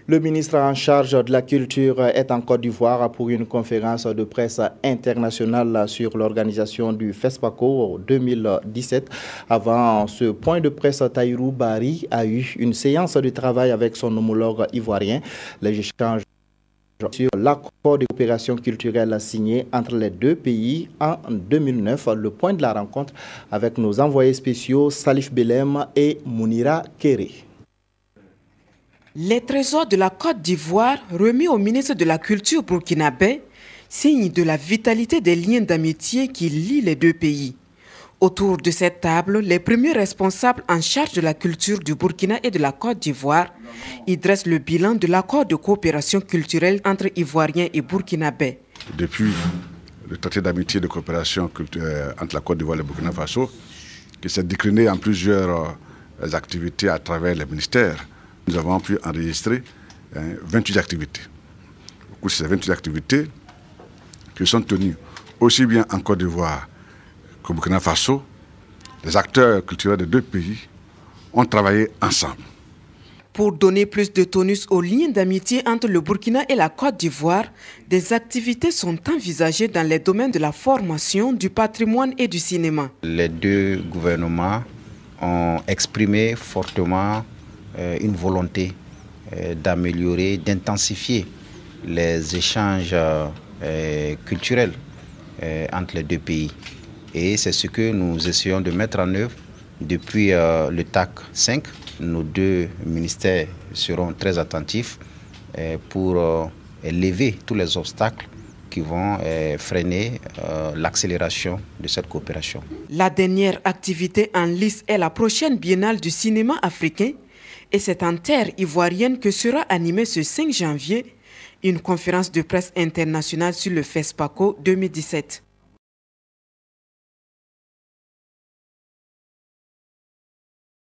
Le ministre en charge de la culture est en Côte d'Ivoire pour une conférence de presse internationale sur l'organisation du FESPACO 2017. Avant ce point de presse, Tahirou Bari a eu une séance de travail avec son homologue ivoirien. Les échanges sur l'accord de coopération culturelle signé entre les deux pays en 2009. Le point de la rencontre avec nos envoyés spéciaux Salif Belem et Mounira Kéré. Les trésors de la Côte d'Ivoire remis au ministre de la Culture burkinabé signent de la vitalité des liens d'amitié qui lient les deux pays. Autour de cette table, les premiers responsables en charge de la culture du Burkina et de la Côte d'Ivoire y dressent le bilan de l'accord de coopération culturelle entre Ivoiriens et Burkinabés. Depuis le traité d'amitié et de coopération culturelle entre la Côte d'Ivoire et le Burkina Faso, qui s'est décliné en plusieurs activités à travers les ministères, nous avons pu enregistrer 28 activités. Au cours de ces 28 activités, qui sont tenues aussi bien en Côte d'Ivoire qu'au Burkina Faso, les acteurs culturels des deux pays ont travaillé ensemble. Pour donner plus de tonus aux liens d'amitié entre le Burkina et la Côte d'Ivoire, des activités sont envisagées dans les domaines de la formation, du patrimoine et du cinéma. Les deux gouvernements ont exprimé fortement une volonté d'améliorer, d'intensifier les échanges culturels entre les deux pays. Et c'est ce que nous essayons de mettre en œuvre depuis le TAC 5. Nos deux ministères seront très attentifs pour lever tous les obstacles qui vont freiner l'accélération de cette coopération. La dernière activité en lice est la prochaine biennale du cinéma africain. Et c'est en terre ivoirienne que sera animée ce 5 janvier une conférence de presse internationale sur le FESPACO 2017.